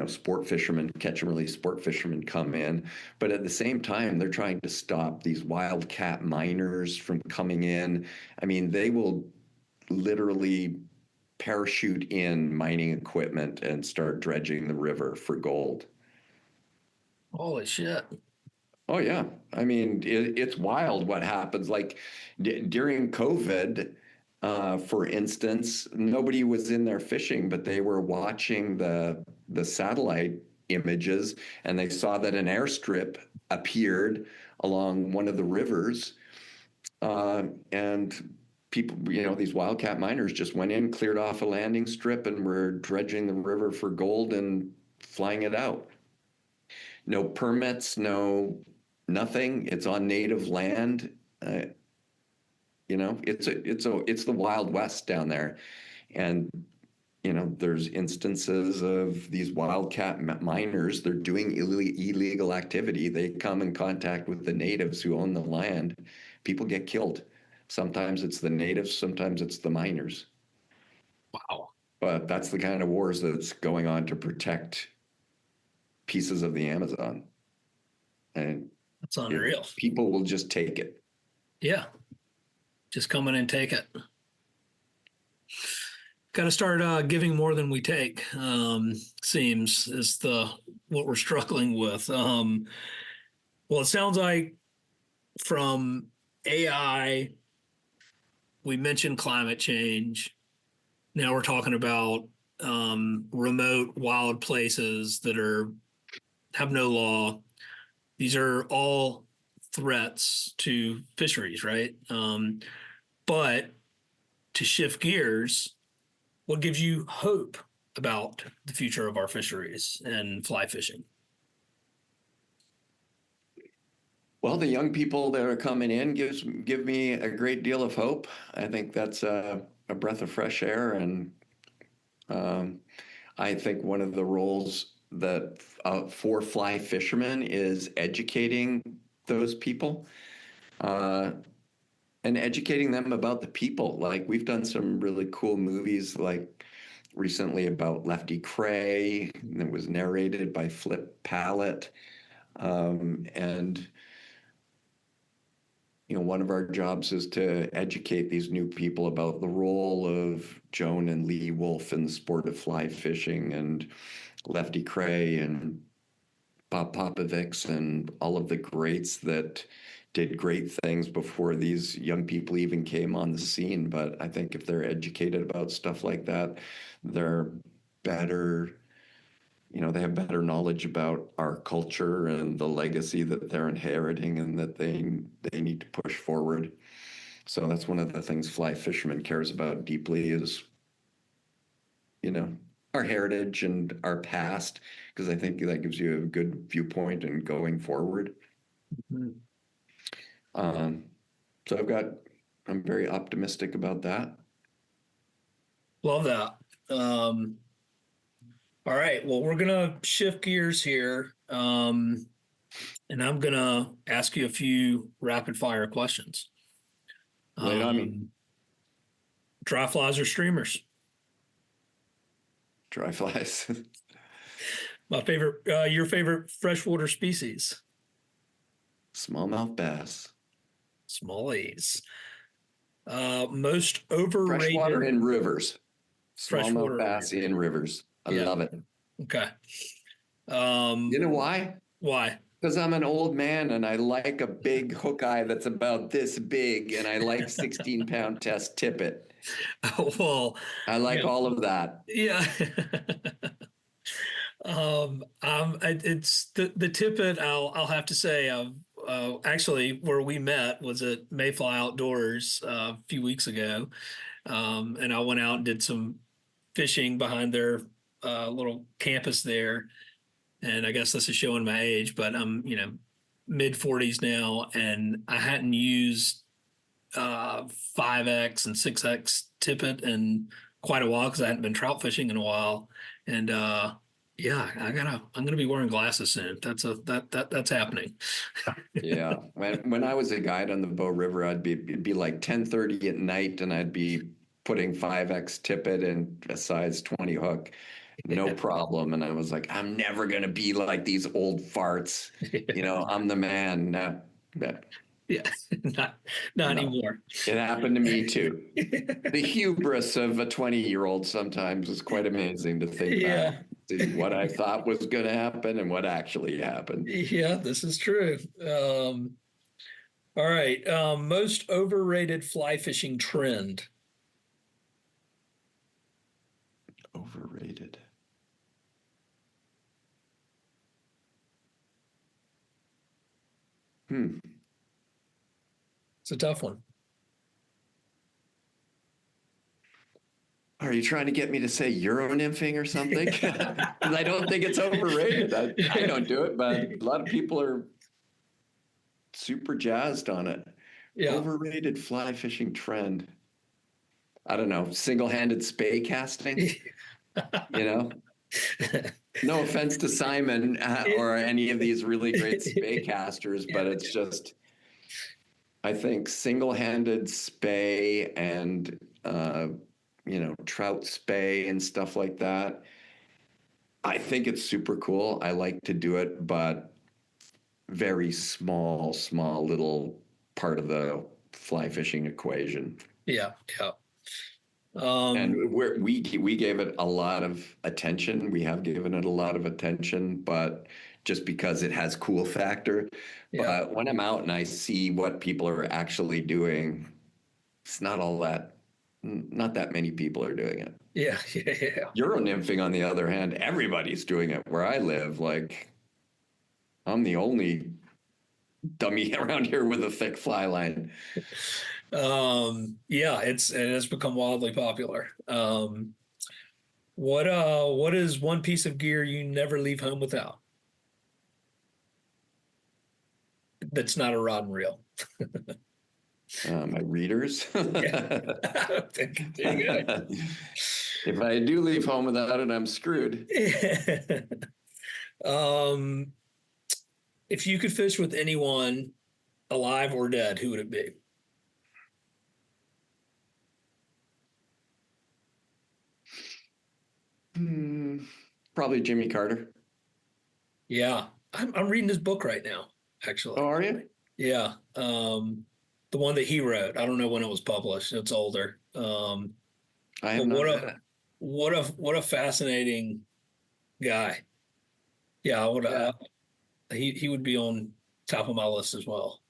Speaker 3: sport fishermen, catch and release sport fishermen come in. But at the same time, they're trying to stop these wildcat miners from coming in. I mean, they will literally parachute in mining equipment and start dredging the river for gold.
Speaker 2: Holy shit.
Speaker 3: Oh, yeah. I mean, it's wild what happens. Like during COVID, for instance, nobody was in there fishing, but they were watching the satellite images, and they saw that an airstrip appeared along one of the rivers, and people, these wildcat miners just went in, cleared off a landing strip, and were dredging the river for gold and flying it out. No permits, no nothing. It's on native land. It's the Wild West down there, and there's instances of these wildcat miners. They're doing illegal activity. They come in contact with the natives who own the land. People get killed. Sometimes it's the natives, sometimes it's the miners.
Speaker 2: Wow.
Speaker 3: But that's the kind of wars that's going on to protect pieces of the Amazon. And
Speaker 2: that's unreal.
Speaker 3: People will just take it.
Speaker 2: Yeah. Just come in and take it. Got to start giving more than we take, seems is what we're struggling with. Well, it sounds like from AI, we mentioned climate change. Now we're talking about remote, wild places that have no law. These are all threats to fisheries, right? But to shift gears, what gives you hope about the future of our fisheries and fly fishing?
Speaker 3: Well, the young people that are coming in give me a great deal of hope. I think that's a breath of fresh air, and I think one of the roles that for fly fishermen is educating those people, and educating them about the people. Like, we've done some really cool movies, like recently about Lefty Kreh, that was narrated by Flip Pallett, and one of our jobs is to educate these new people about the role of Joan and Lee Wolf in the sport of fly fishing, and Lefty Kreh and Bob Popovics and all of the greats that did great things before these young people even came on the scene. But I think if they're educated about stuff like that, they're better, they have better knowledge about our culture and the legacy that they're inheriting and that they need to push forward. So that's one of the things Fly Fisherman cares about deeply is, our heritage and our past, because I think that gives you a good viewpoint in going forward.
Speaker 2: Mhm.
Speaker 3: So I'm very optimistic about that.
Speaker 2: Love that. All right. Well, we're gonna shift gears here, and I'm gonna ask you a few rapid fire questions.
Speaker 3: Lay it on me.
Speaker 2: Dry flies or streamers?
Speaker 3: Dry flies.
Speaker 2: Your favorite freshwater species?
Speaker 3: Smallmouth bass.
Speaker 2: Smallies. Most overrated.
Speaker 3: Freshwater in rivers.
Speaker 2: Freshwater
Speaker 3: Smallmouth bass in rivers. I love it.
Speaker 2: Okay.
Speaker 3: You know why?
Speaker 2: Why?
Speaker 3: Because I'm an old man and I like a big hook eye that's about this big, and I like 16-pound test tippet.
Speaker 2: Well,
Speaker 3: I like all of that.
Speaker 2: yeah. It's the tippet. I'll have to say, actually, where we met was at Mayfly Outdoors a few weeks ago, and I went out and did some fishing behind their little campus there. And I guess this is showing my age, but I'm mid 40s now, and I hadn't used 5X and 6X tippet in quite a while because I hadn't been trout fishing in a while. And yeah, I'm gonna be wearing glasses soon. That's happening.
Speaker 3: Yeah. When I was a guide on the Bow River, it'd be like 10:30 at night, and I'd be putting 5X tippet and a size 20 hook. No problem. And I was like, I'm never going to be like these old farts. I'm the man. No.
Speaker 2: Yeah, not anymore.
Speaker 3: It happened to me too. The hubris of a 20-year-old sometimes is quite amazing to think back to what I thought was going to happen and what actually happened.
Speaker 2: Yeah, this is true. All right. Most overrated fly fishing trend.
Speaker 3: Overrated.
Speaker 2: It's a tough one.
Speaker 3: Are you trying to get me to say Euro nymphing or something? Because I don't think it's overrated. I don't do it, but a lot of people are super jazzed on it.
Speaker 2: Yeah.
Speaker 3: Overrated fly fishing trend. I don't know. Single-handed spay casting. No offense to Simon or any of these really great spay casters, but it's just, I think single-handed spay and, trout spay and stuff like that. I think it's super cool. I like to do it, but very small little part of the fly fishing equation.
Speaker 2: Yeah.
Speaker 3: And we gave it a lot of attention. We have given it a lot of attention, but just because it has cool factor.
Speaker 2: Yeah.
Speaker 3: But when I'm out and I see what people are actually doing, it's not that many people are doing it.
Speaker 2: Yeah.
Speaker 3: Euro nymphing, on the other hand, everybody's doing it where I live. Like, I'm the only dummy around here with a thick fly line.
Speaker 2: Yeah, it has become wildly popular. What is one piece of gear you never leave home without? That's not a rod and reel.
Speaker 3: My readers.
Speaker 2: Yeah. There you go.
Speaker 3: If I do leave home without it, I'm screwed.
Speaker 2: If you could fish with anyone, alive or dead, who would it be?
Speaker 3: Probably Jimmy Carter.
Speaker 2: Yeah, I'm reading his book right now, actually.
Speaker 3: Oh, are you?
Speaker 2: Yeah, the one that he wrote. I don't know when it was published. It's older.
Speaker 3: I have not read it.
Speaker 2: What a fascinating guy. Yeah, I would. He would be on top of my list as well.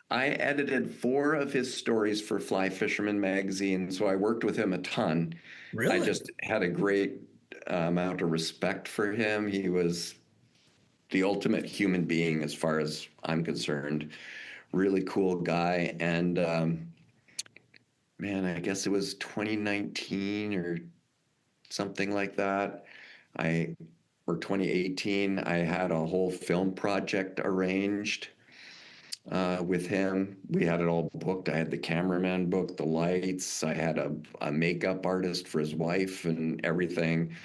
Speaker 3: I edited 4 of his stories for Fly Fisherman Magazine, so I worked with him a ton.
Speaker 2: Really?
Speaker 3: I just had a great amount of respect for him. He was the ultimate human being as far as I'm concerned. Really cool guy. And man, I guess it was 2019 or something like that. Or 2018, I had a whole film project arranged with him. We had it all booked. I had the cameraman booked, the lights. I had a makeup artist for his wife and everything.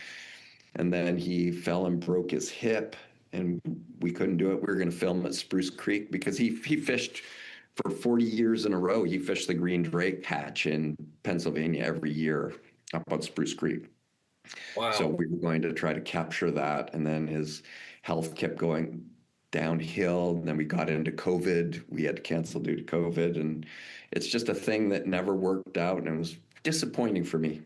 Speaker 3: And then he fell and broke his hip, and we couldn't do it. We were going to film at Spruce Creek because he fished for 40 years in a row. He fished the Green Drake hatch in Pennsylvania every year up on Spruce Creek.
Speaker 2: Wow.
Speaker 3: So we were going to try to capture that, and then his health kept going downhill. And then we got into COVID. We had to cancel due to COVID, and it's just a thing that never worked out, and it was disappointing for me.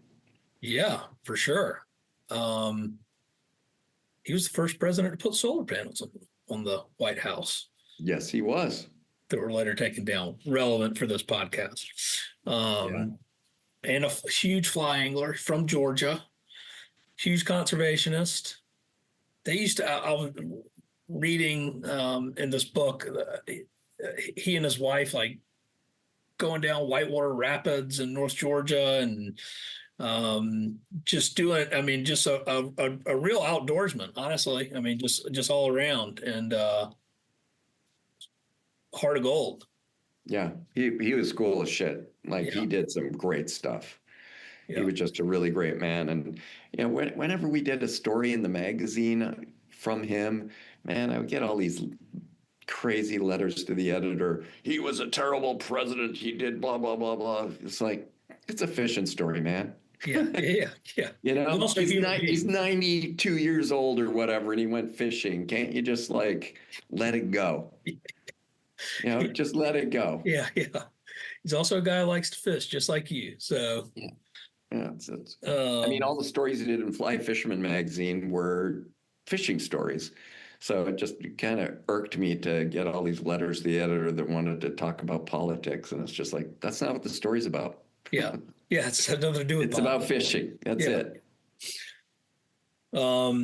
Speaker 2: Yeah, for sure. He was the first president to put solar panels on the White House.
Speaker 3: Yes, he was.
Speaker 2: That were later taken down. Relevant for this podcast. And a huge fly angler from Georgia. Huge conservationist. They used to, I was reading in this book, he and his wife, like, going down Whitewater Rapids in North Georgia and just doing, I mean, just a real outdoorsman, honestly. I mean, just all around, and heart of gold.
Speaker 3: Yeah, he was cool as shit. Like, he did some great stuff. He was just a really great man. And, you know, whenever we did a story in the magazine from him, man, I would get all these crazy letters to the editor. He was a terrible president. He did blah, blah, blah, blah. It's like, it's a fishing story, man.
Speaker 2: Yeah.
Speaker 3: You know, he's 92 years old or whatever, and he went fishing. Can't you just, like, let it go? You know, just let it go.
Speaker 2: Yeah. He's also a guy who likes to fish, just like you. So,
Speaker 3: yeah, I mean, all the stories he did in Fly Fisherman Magazine were fishing stories. So it just kind of irked me to get all these letters to the editor that wanted to talk about politics. And it's just like, that's not what the story's about.
Speaker 2: Yeah, it's had nothing to do with
Speaker 3: it's about fishing. That's it.
Speaker 2: All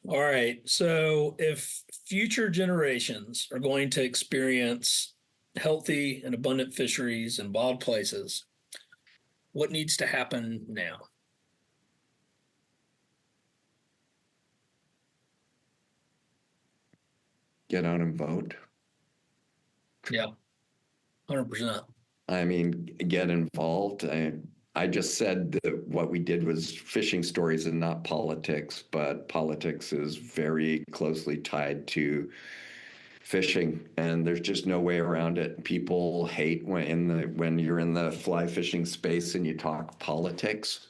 Speaker 2: right. So if future generations are going to experience healthy and abundant fisheries in wild places, what needs to happen now?
Speaker 3: Get out and vote.
Speaker 2: Yeah, 100%.
Speaker 3: I mean, get involved. I just said that what we did was fishing stories and not politics, but politics is very closely tied to fishing, and there's just no way around it. People hate when you're in the fly fishing space and you talk politics.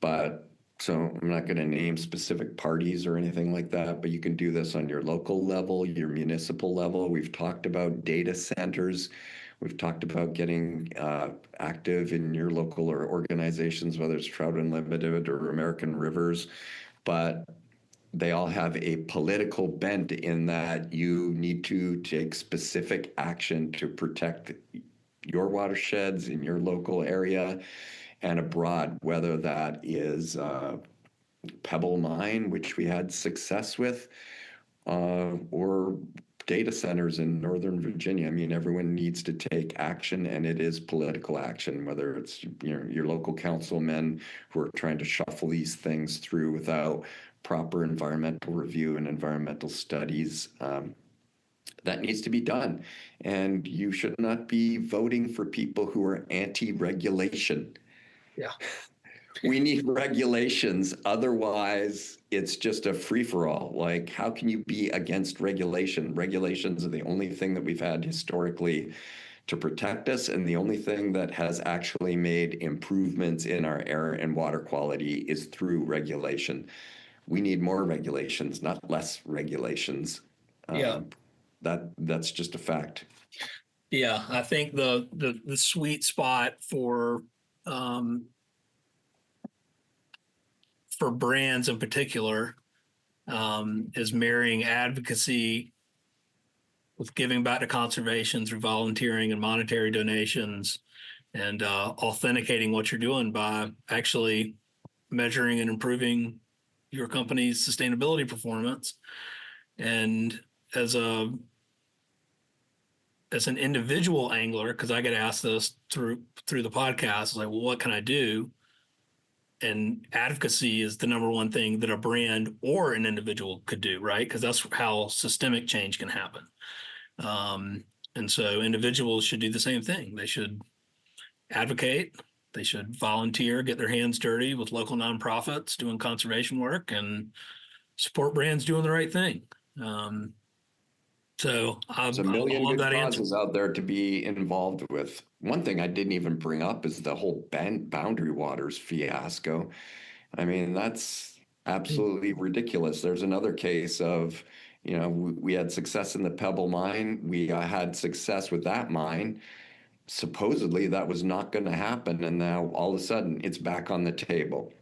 Speaker 3: But so I'm not going to name specific parties or anything like that, but you can do this on your local level, your municipal level. We've talked about data centers. We've talked about getting active in your local or organizations, whether it's Trout Unlimited or American Rivers, but they all have a political bent in that you need to take specific action to protect your watersheds in your local area and abroad, whether that is Pebble Mine, which we had success with, or data centers in Northern Virginia. I mean, everyone needs to take action, and it is political action, whether it's your local councilmen who are trying to shuffle these things through without proper environmental review and environmental studies. That needs to be done. And you should not be voting for people who are anti-regulation.
Speaker 2: Yeah.
Speaker 3: We need regulations. Otherwise, it's just a free-for-all. Like, how can you be against regulation? Regulations are the only thing that we've had historically to protect us, and the only thing that has actually made improvements in our air and water quality is through regulation. We need more regulations, not less regulations. That's just a fact.
Speaker 2: Yeah, I think the sweet spot for brands in particular is marrying advocacy with giving back to conservation through volunteering and monetary donations, and authenticating what you're doing by actually measuring and improving your company's sustainability performance. And as an individual angler, because I get asked this through the podcast, like, well, what can I do? And advocacy is the number one thing that a brand or an individual could do, right? Because that's how systemic change can happen. And so individuals should do the same thing. They should advocate. They should volunteer, get their hands dirty with local nonprofits doing conservation work, and support brands doing the right thing. So
Speaker 3: There's a million good causes out there to be involved with. One thing I didn't even bring up is the whole boundary waters fiasco. I mean, that's absolutely ridiculous. There's another case of, we had success in the Pebble mine. We had success with that mine. Supposedly that was not going to happen. And now all of a sudden it's back on the table.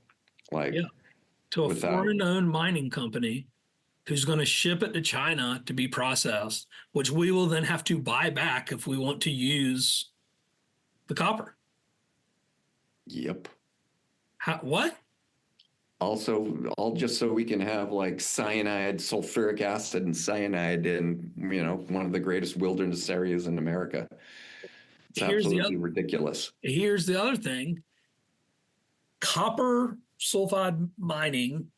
Speaker 2: To a foreign-owned mining company who's going to ship it to China to be processed, which we will then have to buy back if we want to use the copper.
Speaker 3: Yep.
Speaker 2: What?
Speaker 3: Also, all just so we can have like cyanide, sulfuric acid, and cyanide in, one of the greatest wilderness areas in America. It's absolutely ridiculous.
Speaker 2: Here's the other thing. Copper sulfide mining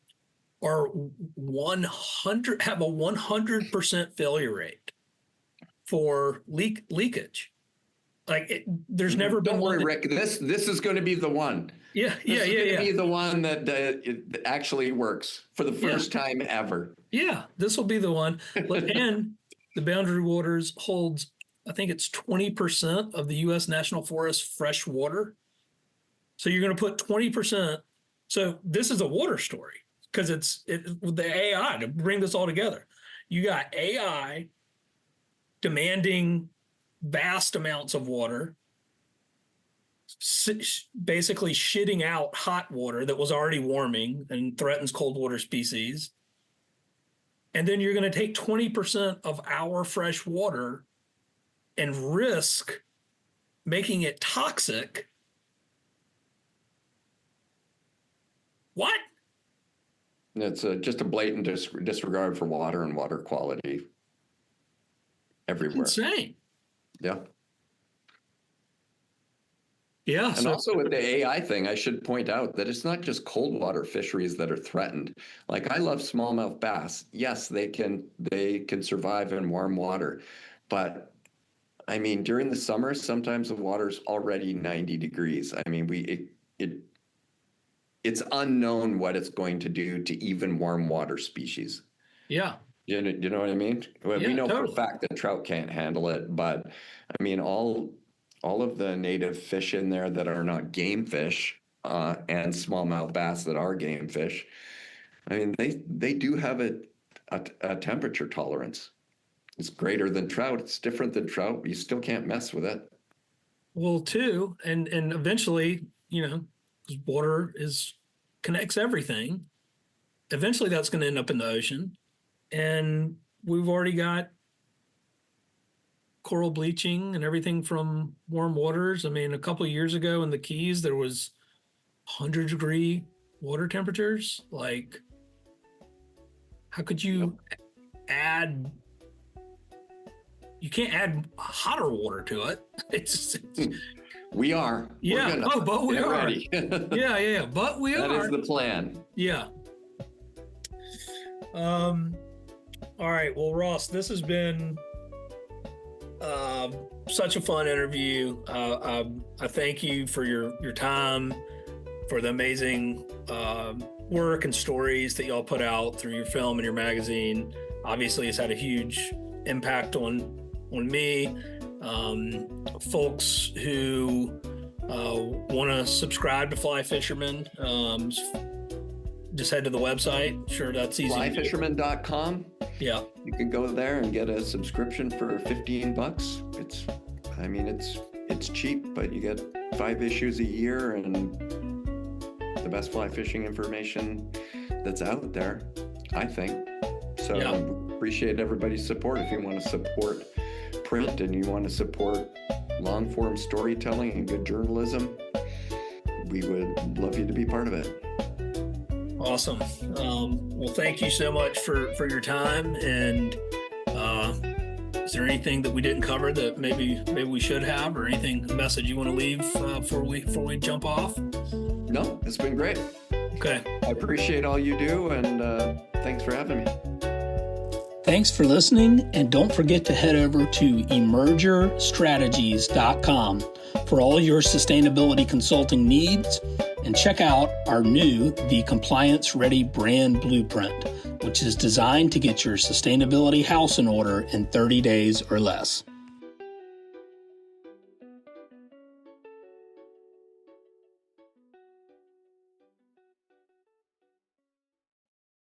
Speaker 2: have a 100% failure rate for leakage. Like there's never been one.
Speaker 3: Don't worry, Rick. This is going to be the one.
Speaker 2: This is going to
Speaker 3: be the one that it actually works for the first time ever.
Speaker 2: Yeah, this will be the one. And the Boundary Waters holds, I think it's 20% of the U.S. National Forest fresh water. So you're going to put 20%. So this is a water story because it's with the AI to bring this all together. You got AI demanding vast amounts of water, basically shitting out hot water that was already warming and threatens cold water species. And then you're going to take 20% of our fresh water and risk making it toxic. What?
Speaker 3: It's just a blatant disregard for water and water quality everywhere.
Speaker 2: Insane.
Speaker 3: Yeah.
Speaker 2: Yeah.
Speaker 3: And also with the AI thing, I should point out that it's not just cold water fisheries that are threatened. Like I love smallmouth bass. Yes, they can survive in warm water. But I mean, during the summer, sometimes the water's already 90 degrees. I mean, it's unknown what it's going to do to even warm water species.
Speaker 2: Yeah.
Speaker 3: You know what I mean? Well, we know
Speaker 2: totally.
Speaker 3: for a fact that trout can't handle it, but I mean, all of the native fish in there that are not game fish and smallmouth bass that are game fish, I mean, they do have a temperature tolerance. It's greater than trout. It's different than trout. You still can't mess with it.
Speaker 2: Well, too, and eventually, water connects everything. Eventually, that's going to end up in the ocean. And we've already got coral bleaching and everything from warm waters. I mean, a couple of years ago in the Keys, there was 100-degree water temperatures. Like, how could you add? You can't add hotter water to it. It's
Speaker 3: we are.
Speaker 2: Yeah. But we are.
Speaker 3: Ready.
Speaker 2: Yeah. But we are.
Speaker 3: That is the plan.
Speaker 2: Yeah. All right. Well, Ross, this has been such a fun interview. I thank you for your time, for the amazing work and stories that y'all put out through your film and your magazine. Obviously, it's had a huge impact on me. Folks who want to subscribe to Fly Fisherman, just head to the website. Sure, that's easy.
Speaker 3: Flyfisherman.com.
Speaker 2: Yeah.
Speaker 3: You can go there and get a subscription for $15. It's cheap, but you get 5 issues a year and the best fly fishing information that's out there, I think. So appreciate everybody's support. If you want to support print and you want to support long form storytelling and good journalism, we would love you to be part of it.
Speaker 2: Awesome. Well, thank you so much for your time. And is there anything that we didn't cover that maybe we should have, or a message you want to leave before we jump off?
Speaker 3: No, it's been great.
Speaker 2: Okay.
Speaker 3: I appreciate all you do, and thanks for having me.
Speaker 2: Thanks for listening, and don't forget to head over to emergerstrategies.com for all your sustainability consulting needs, and check out our new The Compliance Ready Brand Blueprint, which is designed to get your sustainability house in order in 30 days or less.